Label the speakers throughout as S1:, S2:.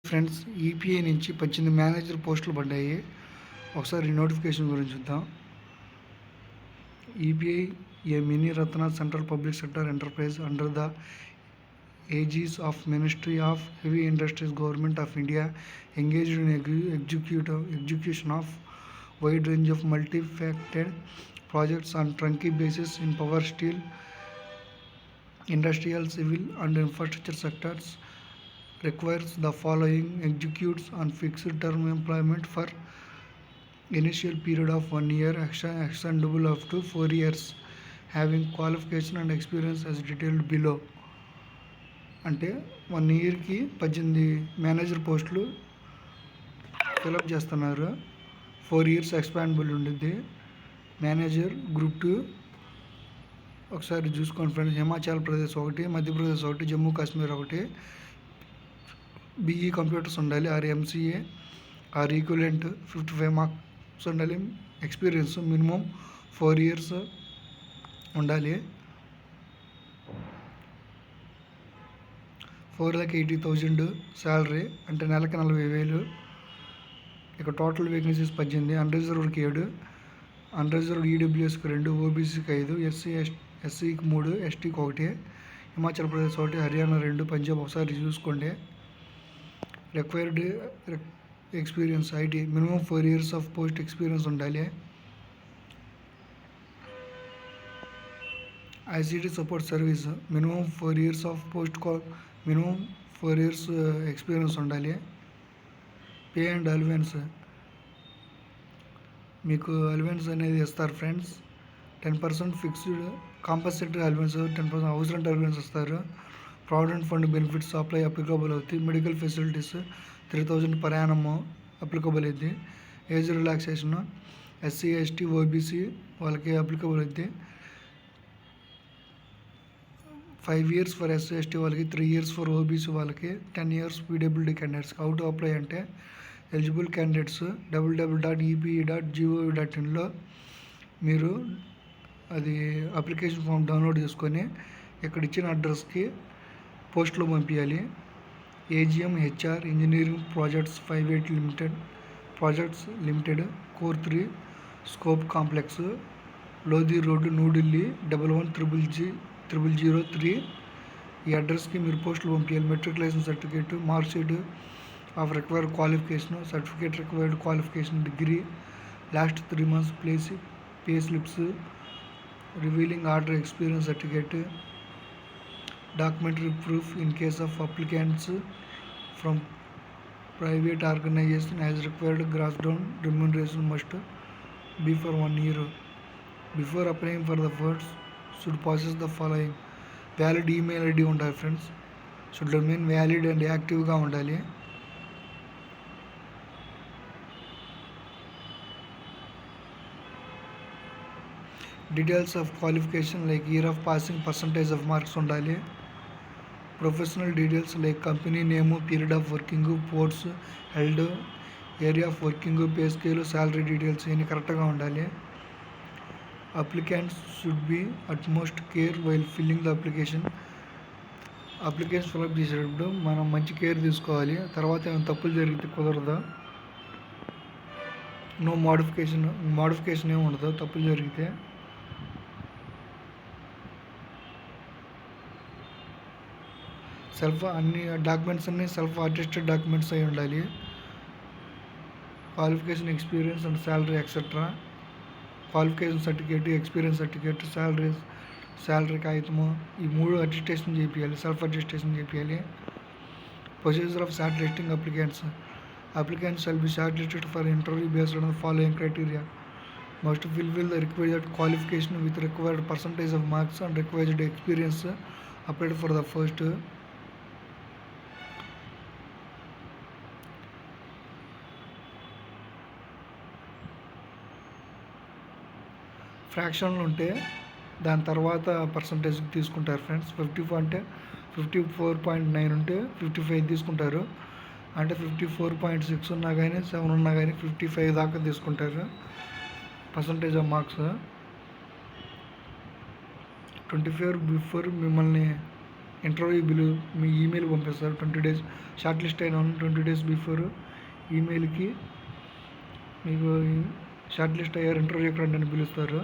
S1: Friends, EPI నుంచి 18 manager పోస్టులు పడ్డాయి. ఒకసారి నోటిఫికేషన్ గురించి చూద్దాం. EPI A mini Ratna central public sector enterprise under the aegis of Ministry of Heavy Industries, Government of India, engaged in execution of wide range of multifaceted projects on turnkey basis in power, steel, industrial, civil and infrastructure sectors. Requires the following: executes on fixed term employment for initial period of 1 year, extendable up to 4 years, having qualification and experience as detailed below. అంటే 1 ఇయర్కి 18 manager పోస్టులు fill up చేస్తున్నారు. 4 years expandable ఉండిద్ది. Manager group 2 ఒకసారి చూసుకోండి friends. Himachal Pradesh ఒకటి, మధ్యప్రదేశ్ ఒకటి, జమ్మూ కాశ్మీర్ ఒకటి. బీఈ కంప్యూటర్స్ ఉండాలి, or MCA or equivalent 55 marks ఉండాలి. ఎక్స్పీరియన్స్ మినిమం 4 ఇయర్స్ ఉండాలి. 4,80,000 శాలరీ, అంటే నెలకి 40,000. ఇక టోటల్ వేకెన్సీస్ 18, అన్రిజర్వ్డ్కి 7, అన్రిజర్వ్డ్ ఈడబ్ల్యూఎస్కి 2, ఓబీసీకి 5, ఎస్సీకి 3, ఎస్టీకి 1, హిమాచల్ ప్రదేశ్ 1, హర్యానా 2, పంజాబ్ ఒకసారి చూసుకోండి. Required experience IT minimum 4 years of post experience ఉండాలి. ICT support service minimum 4 years of minimum 4 years experience ఉండాలి. పే అండ్ అలవెన్స్, మీకు అలవెన్స్ అనేది ఇస్తారు friends. 10% fixed compulsory allowance, 10% house rent allowance ఇస్తారు. Provident fund benefits applicable అవుతాయి. Medical facilities 3,000 per annum applicable అవుతుంది. Age relaxation SC, ST, OBC వాళ్ళకి applicable అవుతుంది. 5 years for SC, ST వాళ్ళకి, 3 years ఫర్ ఓబీసీ వాళ్ళకి, 10 years PWD candidates. How to apply అంటే eligible candidates www.epe.gov.in మీరు అది application form download చేసుకొని ఇక్కడ ఇచ్చిన అడ్రస్కి పోస్ట్లో పంపించాలి. AGM HR engineering projects limited, core 3, scope complex, Lodhi road, New Delhi 110003. ఈ అడ్రస్కి మీరు పోస్టులు పంపించాలి. Matriculation certificate, mark sheet of required qualification, certificate required qualification, degree, last 3 months pay slips, relieving order experience certificate, documentary proof in case of applicants from private organisation as required. Gross down remuneration must be for 1 year. Before applying for the funds should process the following. Valid email ID ఉండాలి friends. Should remain valid and యాక్టివ్గా ఉండాలి. Details of qualification like year of passing, percentage of marks ఉండాలి. Professional details like company name, period of working, posts held, area of working, pay scale, salary details ఇవన్నీ కరెక్ట్గా ఉండాలి. Applicants should be utmost care while filling the application fill up చేసేటప్పుడు మనం మంచి care తీసుకోవాలి. తర్వాత ఏమైనా తప్పులు జరిగితే కుదరదు. నో మోడిఫికేషన్ ఏమి ఉండదు తప్పులు జరిగితే. అన్ని డాక్యుమెంట్స్ అన్నీ సెల్ఫ్ అటెస్టెడ్ డాక్యుమెంట్స్ అయి ఉండాలి. Qualification, experience and salary etcetera. Qualification certificate, experience certificate, salary కాగితము, ఈ 3 అటెస్టేషన్ చేయాలి. సెల్ఫ్ అటెస్టేషన్ చేయాలి. Procedure of shortlisting applicants shall be shortlisted for interview based on the following criteria. Must fulfil the required qualification with required percentage of marks and required experience applied for the first. ఫ్రాక్షన్లు ఉంటే దాని తర్వాత percentage తీసుకుంటారు friends. 54.9 ఉంటే 55 తీసుకుంటారు. అంటే 54.6 ఉన్నా కానీ 7 ఉన్నా కానీ 55 దాకా తీసుకుంటారు పర్సంటేజ్ ఆఫ్ మార్క్స్. 24 బిఫోర్ మిమ్మల్ని ఇంటర్వ్యూ మీ ఈమెయిల్ పంపిస్తారు. 20 days షార్ట్ లిస్ట్ అయిన 20 days బిఫోర్ ఈమెయిల్కి మీకు షార్ట్ లిస్ట్ అయ్యారు, ఇంటర్వ్యూకి రండి అని పిలుస్తారు.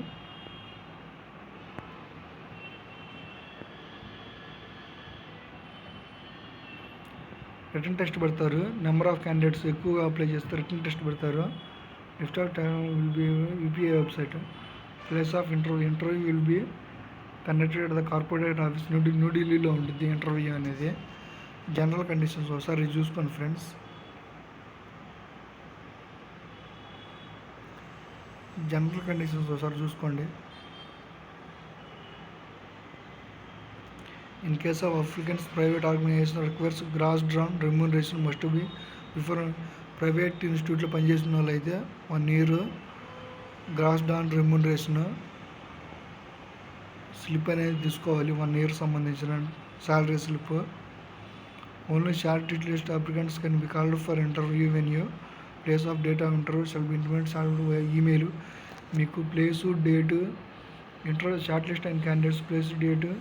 S1: రిటర్న్ టెస్ట్ పెడతారు. నెంబర్ ఆఫ్ క్యాండిడేట్స్ ఎక్కువగా అప్లై చేస్తే రిటర్న్ టెస్ట్ పెడతారు. Next of time will be UPI website. Place of interview will be conducted at the corporate office న్యూఢిల్లీలో ఉంటుంది ఇంటర్వ్యూ అనేది. జనరల్ కండిషన్స్ ఒకసారి చూసుకోండి ఫ్రెండ్స్. జనరల్ కండిషన్స్ ఒకసారి చూసుకోండి. In case of applicants, private organization requires gross drawn remuneration must be before private ఇన్స్టిట్యూట్లో పనిచేసిన వాళ్ళు అయితే 1 year gross drawn remuneration slip అనేది తీసుకోవాలి. 1 year సంబంధించిన salary slip. Only short list applicants can be called for interview venue. Place of date of interview shall be intimate email. మీకు place date short list అయిన candidates place date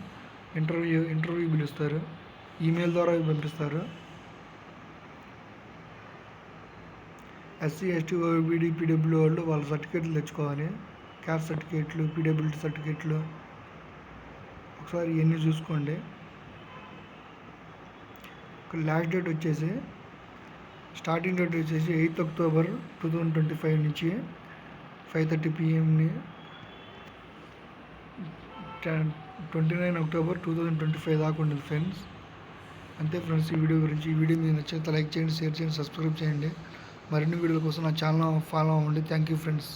S1: interview పిలుస్తారు. Email ద్వారా పంపిస్తారు. SC ST OBD PW వాళ్ళు వాళ్ళ సర్టిఫికేట్లు తెచ్చుకోవాలి. Caste సర్టిఫికేట్లు, పీడబ్ల్యూడీ సర్టిఫికేట్లు ఒకసారి ఇవన్నీ చూసుకోండి. లాస్ట్ డేట్ వచ్చేసి స్టార్టింగ్ డేట్ వచ్చేసి 8th October 2025 నుంచి 5:30 PM 29 October 2025 దాకా ఉంటుంది ఫ్రెండ్స్. అంతే ఫ్రెండ్స్ ఈ వీడియో గురించి. ఈ వీడియో మీకు నచ్చితే లైక్ చేయండి, షేర్ చేయండి, సబ్స్క్రైబ్ చేయండి. మరిన్ని వీడియోల కోసం నా ఛానల్ ఫాలో అవ్వండి. Thank you friends.